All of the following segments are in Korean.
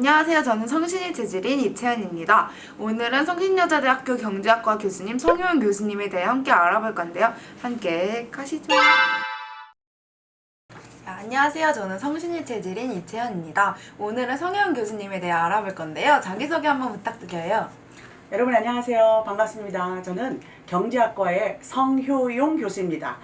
안녕하세요. 저는 성신이 재질인 이채연입니다. 오늘은 성신여자대학교 경제학과 교수님 성효연 교수님에 대해 함께 알아볼 건데요. 함께 가시죠. 안녕하세요. 저는 성신이 재질인 이채연입니다. 오늘은 성효연 교수님에 대해 알아볼 건데요. 자기소개 한번 부탁드려요. 여러분 안녕하세요. 반갑습니다. 저는 경제학과의 성효용 교수입니다.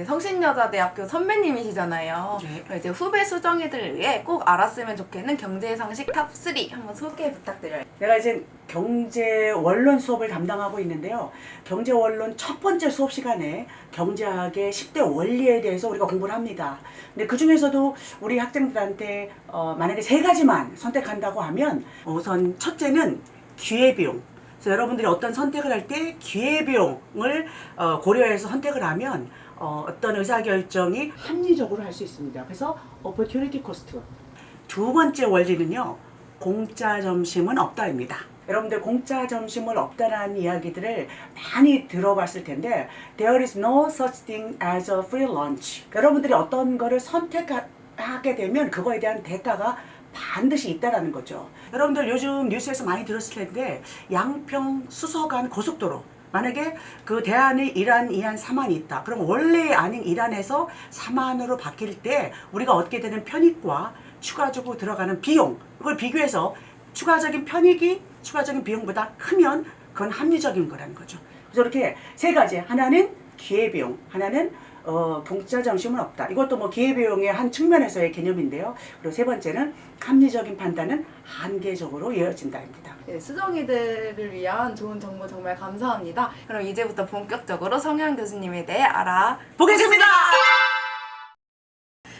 성신여자대학교 선배님이시잖아요. 네. 이제 후배 수정이들을 위해 꼭 알았으면 좋겠는 경제상식 탑3 한번 소개 부탁드려요. 내가 이제 경제원론 수업을 담당하고 있는데요. 경제원론 첫 번째 수업 시간에 경제학의 10대 원리에 대해서 우리가 공부를 합니다. 근데 그 중에서도 우리 학생들한테 만약에 세 가지만 선택한다고 하면 우선 첫째는 기회비용. 그래서 여러분들이 어떤 선택을 할 때 기회비용을 고려해서 선택을 하면 어떤 의사결정이 합리적으로 할 수 있습니다. 그래서 opportunity cost. 두 번째 원리는요. 공짜 점심은 없다입니다. 여러분들 공짜 점심은 없다라는 이야기들을 많이 들어봤을 텐데 There is no such thing as a free lunch. 여러분들이 어떤 거를 선택하게 되면 그거에 대한 대가가 반드시 있다라는 거죠. 여러분들 요즘 뉴스에서 많이 들었을 텐데 양평 수서간 고속도로 만약에 그 대안이 1안, 2안, 3안이 있다. 그럼 원래 아닌 1안에서 3안으로 바뀔 때 우리가 얻게 되는 편익과 추가적으로 들어가는 비용 그걸 비교해서 추가적인 편익이 추가적인 비용보다 크면 그건 합리적인 거라는 거죠. 그래서 이렇게 세 가지. 하나는 기회비용, 하나는 공짜 점심은 없다. 이것도 뭐 기회비용의 한 측면에서의 개념인데요. 그리고 세 번째는 합리적인 판단은 한계적으로 이어진다입니다. 네, 수정이들을 위한 좋은 정보 정말 감사합니다. 그럼 이제부터 본격적으로 성효연 교수님에 대해 알아보겠습니다.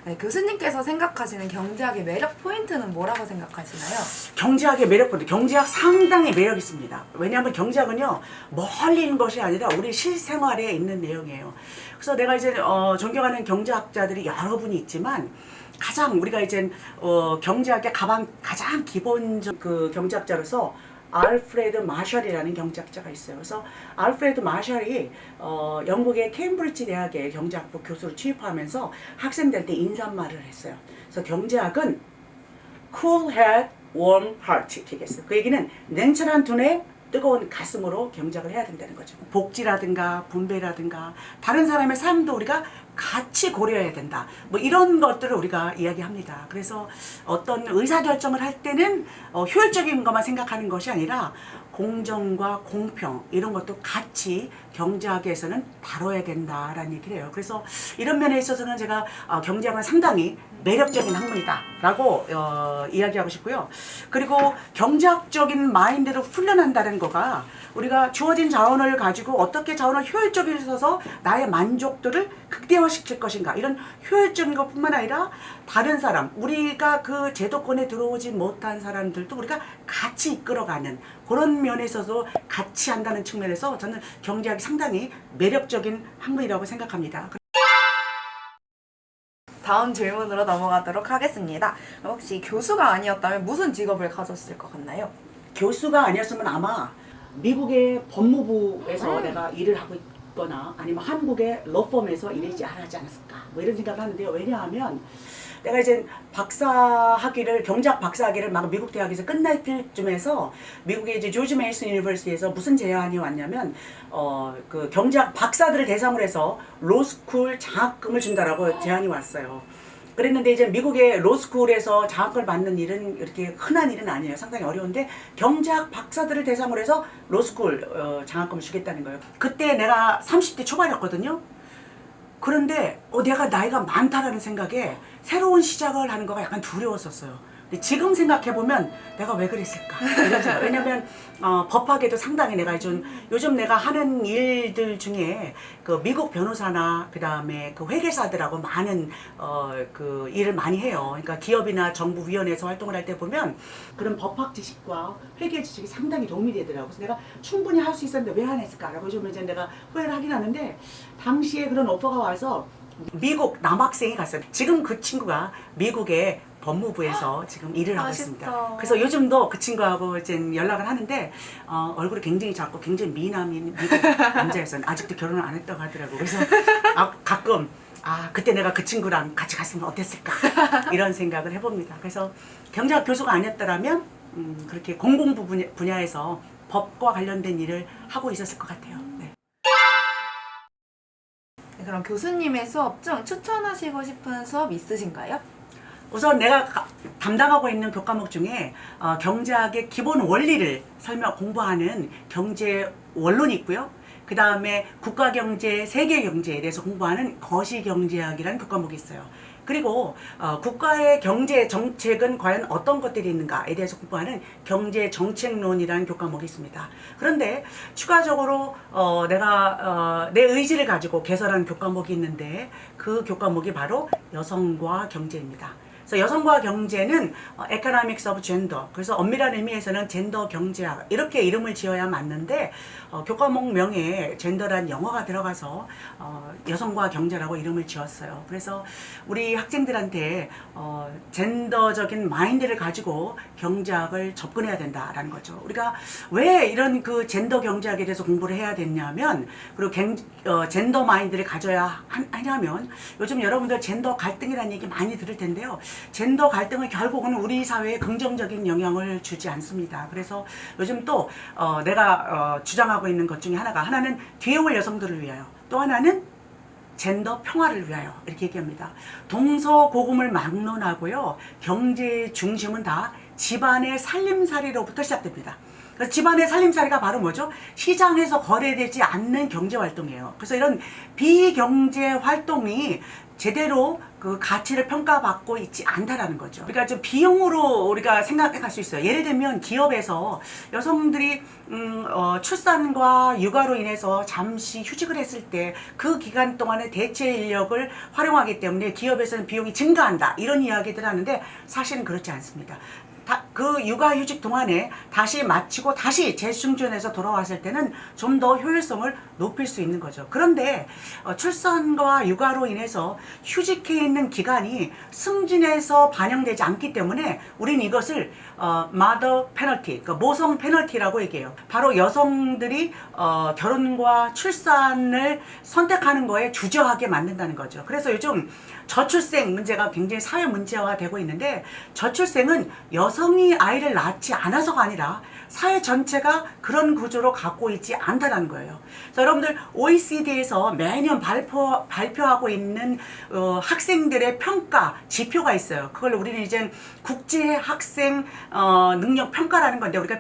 네, 교수님께서 생각하시는 경제학의 매력 포인트는 뭐라고 생각하시나요? 경제학의 매력 포인트, 경제학 상당히 매력 있습니다. 왜냐하면 경제학은요 멀리 있는 것이 아니라 우리 실생활에 있는 내용이에요. 그래서 내가 이제 존경하는 경제학자들이 여러 분이 있지만 가장 우리가 이제 경제학의 가장 기본적 그 경제학자로서 알프레드 마셜이라는 경제학자가 있어요. 그래서 알프레드 마셜이 영국의 케임브리지 대학의 경제학부 교수로 취입하면서 학생들한테 인사말을 했어요. 그래서 경제학은 cool head, warm heart 이렇게 했어요. 그 얘기는 냉철한 두뇌, 뜨거운 가슴으로 경제학을 해야 된다는 거죠. 복지라든가 분배라든가 다른 사람의 삶도 우리가 같이 고려해야 된다. 뭐 이런 것들을 우리가 이야기합니다. 그래서 어떤 의사결정을 할 때는 효율적인 것만 생각하는 것이 아니라 공정과 공평 이런 것도 같이 경제학에서는 다뤄야 된다라는 얘기를 해요. 그래서 이런 면에 있어서는 제가 경제학은 상당히 매력적인 학문이다라고 이야기하고 싶고요. 그리고 경제학적인 마인드를 훈련한다는 거가 우리가 주어진 자원을 가지고 어떻게 자원을 효율적으로 써서 나의 만족도를 극대화시킬 것인가 이런 효율적인 것뿐만 아니라 다른 사람 우리가 그 제도권에 들어오지 못한 사람들도 우리가 같이 이끌어가는 그런 면에 있어서 같이 한다는 측면에서 저는 경제학이 상당히 매력적인 학문이라고 생각합니다. 다음 질문으로 넘어가도록 하겠습니다. 혹시 교수가 아니었다면 무슨 직업을 가졌을 것 같나요? 교수가 아니었으면 아마 미국의 법무부에서 내가 일을 하고 있거나 아니면 한국의 로펌에서 일하지 않았을까 뭐 이런 생각을 하는데요. 왜냐하면 내가 이제 박사학위를 경제학 박사학위를 막 미국 대학에서 끝날 때쯤에서 미국의 이제 조지 메이슨 유니버시티에서 무슨 제안이 왔냐면 그 경제학 박사들을 대상으로 해서 로스쿨 장학금을 준다라고 제안이 왔어요. 그랬는데 이제 미국의 로스쿨에서 장학금을 받는 일은 이렇게 흔한 일은 아니에요. 상당히 어려운데 경제학 박사들을 대상으로 해서 로스쿨 장학금을 주겠다는 거예요. 그때 내가 30대 초반이었거든요. 그런데 내가 나이가 많다라는 생각에 새로운 시작을 하는 거가 약간 두려웠었어요. 근데 지금 생각해보면 내가 왜 그랬을까 이런 생각. 왜냐면 법학에도 상당히 내가 요즘 내가 하는 일들 중에 그 미국 변호사나 그 다음에 그 회계사들하고 많은 그 일을 많이 해요. 그러니까 기업이나 정부 위원회에서 활동을 할 때 보면 그런 법학 지식과 회계 지식이 상당히 도움이 되더라고요. 그래서 내가 충분히 할 수 있었는데 왜 안 했을까라고 좀 이제 내가 후회를 하긴 하는데 당시에 그런 오퍼가 와서 미국 남학생이 갔어요. 지금 그 친구가 미국의 법무부에서 지금 일을 하고 있습니다. 그래서 요즘도 그 친구하고 이제 연락을 하는데 얼굴이 굉장히 작고 굉장히 미남인 미국 남자였어요. 아직도 결혼을 안 했다고 하더라고요. 그래서 가끔 아, 그때 내가 그 친구랑 같이 갔으면 어땠을까 이런 생각을 해봅니다. 그래서 경제학 교수가 아니었더라면 그렇게 공공부 분야에서 법과 관련된 일을 하고 있었을 것 같아요. 네. 네, 그럼 교수님의 수업 중 추천하시고 싶은 수업 있으신가요? 우선 내가 담당하고 있는 교과목 중에 경제학의 기본 원리를 공부하는 경제 원론이 있고요. 그 다음에 국가경제, 세계경제에 대해서 공부하는 거시경제학이라는 교과목이 있어요. 그리고 국가의 경제 정책은 과연 어떤 것들이 있는가에 대해서 공부하는 경제정책론이라는 교과목이 있습니다. 그런데 추가적으로 내가 내 의지를 가지고 개설한 교과목이 있는데 그 교과목이 바로 여성과 경제입니다. 그래서 여성과 경제는 Economics of Gender, 그래서 엄밀한 의미에서는 젠더 경제학 이렇게 이름을 지어야 맞는데 교과목 명에 젠더란 영어가 들어가서 여성과 경제라고 이름을 지었어요. 그래서 우리 학생들한테 젠더적인 마인드를 가지고 경제학을 접근해야 된다라는 거죠. 우리가 왜 이런 그 젠더 경제학에 대해서 공부를 해야 됐냐면, 그리고 젠더 마인드를 가져야 하냐면, 요즘 여러분들 젠더 갈등이라는 얘기 많이 들을 텐데요. 젠더 갈등은 결국은 우리 사회에 긍정적인 영향을 주지 않습니다. 그래서 요즘 또 내가 주장하고 있는 것 중에 하나는 뒤에 올 여성들을 위하여, 또 하나는 젠더 평화를 위하여 이렇게 얘기합니다. 동서고금을 막론하고요. 경제의 중심은 다 집안의 살림살이로부터 시작됩니다. 그래서 집안의 살림살이가 바로 뭐죠? 시장에서 거래되지 않는 경제활동이에요. 그래서 이런 비경제 활동이 제대로 그 가치를 평가받고 있지 않다라는 거죠. 그러니까 좀 비용으로 우리가 생각해 갈 수 있어요. 예를 들면 기업에서 여성들이 출산과 육아로 인해서 잠시 휴직을 했을 때 그 기간 동안에 대체 인력을 활용하기 때문에 기업에서는 비용이 증가한다, 이런 이야기들 하는데 사실은 그렇지 않습니다. 그 육아휴직 동안에 다시 마치고 다시 재충전해서 돌아왔을 때는 좀 더 효율성을 높일 수 있는 거죠. 그런데 출산과 육아로 인해서 휴직해 있는 기간이 승진에서 반영되지 않기 때문에 우리는 이것을 mother penalty, 그러니까 모성 페널티라고 얘기해요. 바로 여성들이 결혼과 출산을 선택하는 거에 주저하게 만든다는 거죠. 그래서 요즘 저출생 문제가 굉장히 사회 문제화되고 있는데, 저출생은 여성이 아이를 낳지 않아서가 아니라 사회 전체가 그런 구조로 갖고 있지 않다는 거예요. 그래서 여러분들 OECD에서 매년 발표하고 있는 학생들의 평가 지표가 있어요. 그걸 우리는 이제 국제 학생 능력 평가라는 건데, 우리가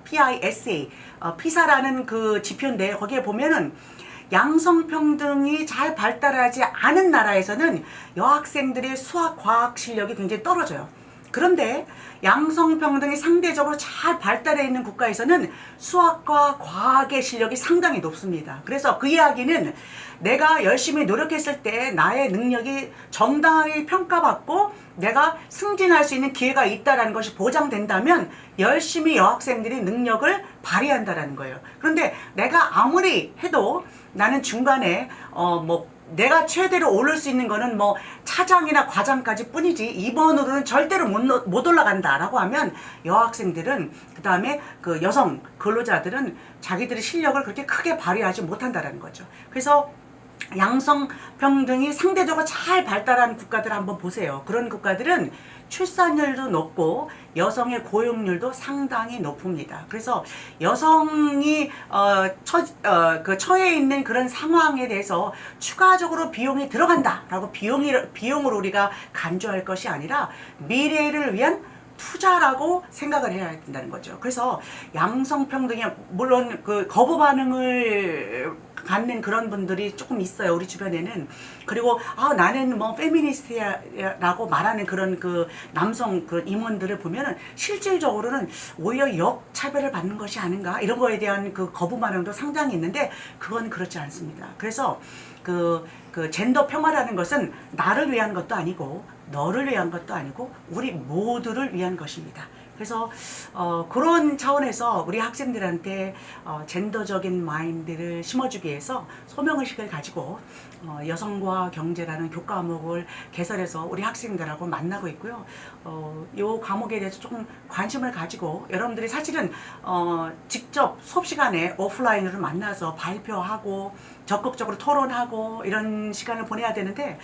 PISA, 피사라는 그 지표인데, 거기에 보면은 양성평등이 잘 발달하지 않은 나라에서는 여학생들의 수학, 과학 실력이 굉장히 떨어져요. 그런데 양성평등이 상대적으로 잘 발달해 있는 국가에서는 수학과 과학의 실력이 상당히 높습니다. 그래서 그 이야기는 내가 열심히 노력했을 때 나의 능력이 정당하게 평가받고 내가 승진할 수 있는 기회가 있다는 것이 보장된다면 열심히 여학생들이 능력을 발휘한다는 거예요. 그런데 내가 아무리 해도 나는 중간에 내가 최대로 오를 수 있는 거는 차장이나 과장까지 뿐이지 2번으로는 절대로 못 올라간다라고 하면 여학생들은, 그 다음에 그 여성 근로자들은 자기들의 실력을 그렇게 크게 발휘하지 못한다라는 거죠. 그래서 양성평등이 상대적으로 잘 발달한 국가들 한번 보세요. 그런 국가들은 출산율도 높고 여성의 고용률도 상당히 높습니다. 그래서 여성이 처해 있는 그런 상황에 대해서 추가적으로 비용이 들어간다라고 비용으로 우리가 간주할 것이 아니라 미래를 위한 투자라고 생각을 해야 된다는 거죠. 그래서 양성평등이, 물론 그 거부 반응을 갖는 그런 분들이 조금 있어요, 우리 주변에는. 그리고 나는 페미니스트라고 말하는 그런 그 남성 그 임원들을 보면은 실질적으로는 오히려 역차별을 받는 것이 아닌가, 이런 거에 대한 그 거부 반응도 상당히 있는데, 그건 그렇지 않습니다. 그래서 그 젠더 평화라는 것은 나를 위한 것도 아니고 너를 위한 것도 아니고 우리 모두를 위한 것입니다. 그래서 그런 차원에서 우리 학생들한테 젠더적인 마인드를 심어주기 위해서 소명의식을 가지고 여성과 경제라는 교과 과목을 개설해서 우리 학생들하고 만나고 있고요. 이 과목에 대해서 조금 관심을 가지고 여러분들이 사실은 직접 수업 시간에 오프라인으로 만나서 발표하고 적극적으로 토론하고 이런 시간을 보내야 되는데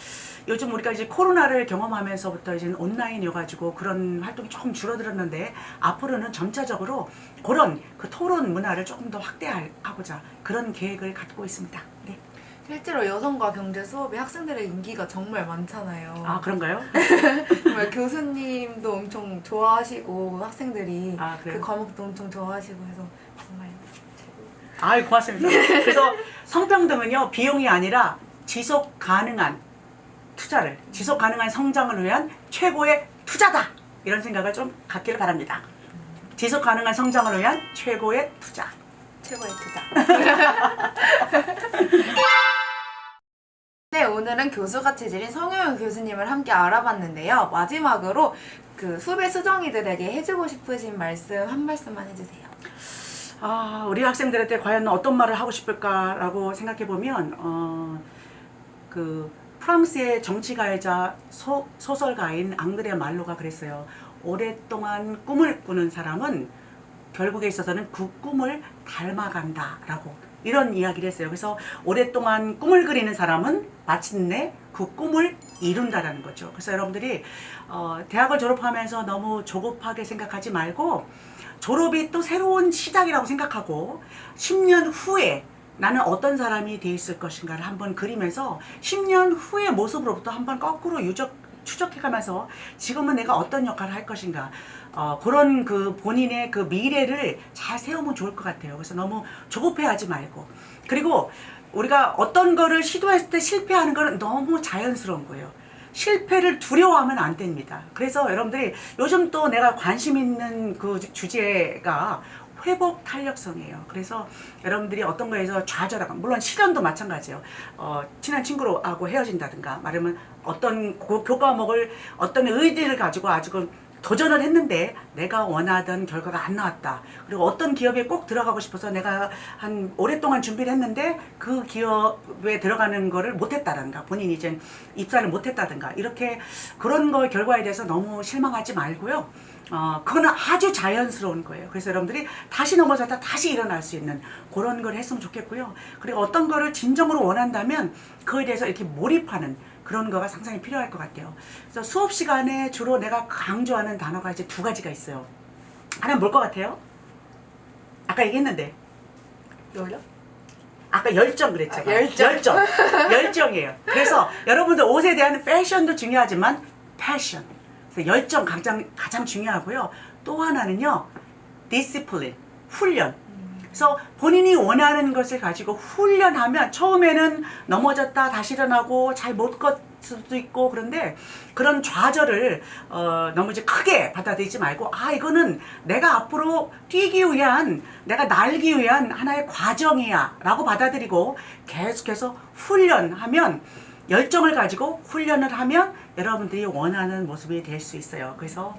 요즘 우리가 이제 코로나를 경험하면서부터 이제 온라인이어가지고 그런 활동이 조금 줄어들었는데 앞으로는 점차적으로 그런 그 토론 문화를 조금 더 확대하고자 그런 계획을 갖고 있습니다. 네. 실제로 여성과 경제 수업이 학생들의 인기가 정말 많잖아요. 아 그런가요? 정말 교수님도 엄청 좋아하시고 학생들이 아, 그 그래요? 과목도 엄청 좋아하시고 해서 정말 최고. 아이 고맙습니다. 그래서 성평등은요 비용이 아니라 지속 가능한 투자를 지속 가능한 성장을 위한 최고의 투자다 이런 생각을 좀 갖기를 바랍니다. 지속 가능한 성장을 위한 최고의 투자. 최고의 투자. 네, 오늘은 교수가 체질인 성효윤 교수님을 함께 알아봤는데요. 마지막으로 그 후배 수정이들에게 해주고 싶으신 말씀 한 말씀만 해주세요. 우리 학생들한테 과연 어떤 말을 하고 싶을까라고 생각해 보면 그 프랑스의 정치가이자 소설가인 앙드레 말로가 그랬어요. 오랫동안 꿈을 꾸는 사람은 결국에 있어서는 그 꿈을 닮아간다라고 이런 이야기를 했어요. 그래서 오랫동안 꿈을 그리는 사람은 마침내 그 꿈을 이룬다라는 거죠. 그래서 여러분들이 대학을 졸업하면서 너무 조급하게 생각하지 말고 졸업이 또 새로운 시작이라고 생각하고 10년 후에 나는 어떤 사람이 돼 있을 것인가를 한번 그리면서 10년 후의 모습으로부터 한번 거꾸로 추적해가면서 지금은 내가 어떤 역할을 할 것인가 그런 그 본인의 그 미래를 잘 세우면 좋을 것 같아요. 그래서 너무 조급해하지 말고 그리고 우리가 어떤 거를 시도했을 때 실패하는 거는 너무 자연스러운 거예요. 실패를 두려워하면 안 됩니다. 그래서 여러분들이 요즘 또 내가 관심 있는 그 주제가 회복 탄력성이에요. 그래서 여러분들이 어떤 거에서 좌절하고 물론 실현도 마찬가지예요. 친한 친구하고 헤어진다든가 말하면 어떤 교과 과목을 어떤 의지를 가지고 아직은 도전을 했는데 내가 원하던 결과가 안 나왔다. 그리고 어떤 기업에 꼭 들어가고 싶어서 내가 한 오랫동안 준비를 했는데 그 기업에 들어가는 거를 못했다든가 본인이 이제 입사를 못했다든가 이렇게 그런 거 결과에 대해서 너무 실망하지 말고요. 그거는 아주 자연스러운 거예요. 그래서 여러분들이 다시 넘어졌다 다시 일어날 수 있는 그런 걸 했으면 좋겠고요. 그리고 어떤 거를 진정으로 원한다면 그거에 대해서 이렇게 몰입하는 그런 거가 상당히 필요할 것 같아요. 그래서 수업 시간에 주로 내가 강조하는 단어가 이제 두 가지가 있어요. 하나는 뭘 것 같아요? 아까 얘기했는데. 열려? 아까 열정 그랬잖아요. 열정. 열정이에요. 그래서 여러분들 옷에 대한 패션도 중요하지만 패션. 그래서 열정 가장 중요하고요. 또 하나는요. 디시플린, 훈련. 그래서 본인이 원하는 것을 가지고 훈련하면 처음에는 넘어졌다 다시 일어나고 잘 못 걷을 수도 있고 그런데 그런 좌절을 너무 이제 크게 받아들이지 말고 이거는 내가 앞으로 뛰기 위한 내가 날기 위한 하나의 과정이야 라고 받아들이고 계속해서 훈련하면 열정을 가지고 훈련을 하면 여러분들이 원하는 모습이 될 수 있어요. 그래서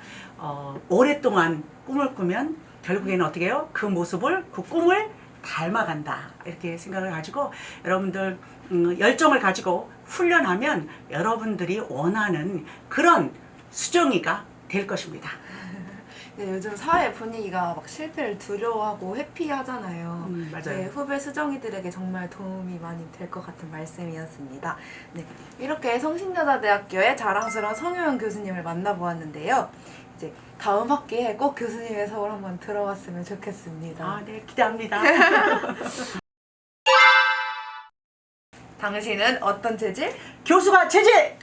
오랫동안 꿈을 꾸면 결국에는 어떻게 해요? 그 모습을, 그 꿈을 닮아간다. 이렇게 생각을 가지고 여러분들 열정을 가지고 훈련하면 여러분들이 원하는 그런 수정이가 될 것입니다. 네, 요즘 사회 분위기가 막 실패를 두려워하고 회피하잖아요. 맞아요. 네, 후배 수정이들에게 정말 도움이 많이 될 것 같은 말씀이었습니다. 네, 이렇게 성신여자대학교의 자랑스러운 성효연 교수님을 만나보았는데요. 이제 다음 학기에 꼭 교수님의 서울 한번 들어봤으면 좋겠습니다. 네, 기대합니다. 당신은 어떤 체질? 교수가 체질!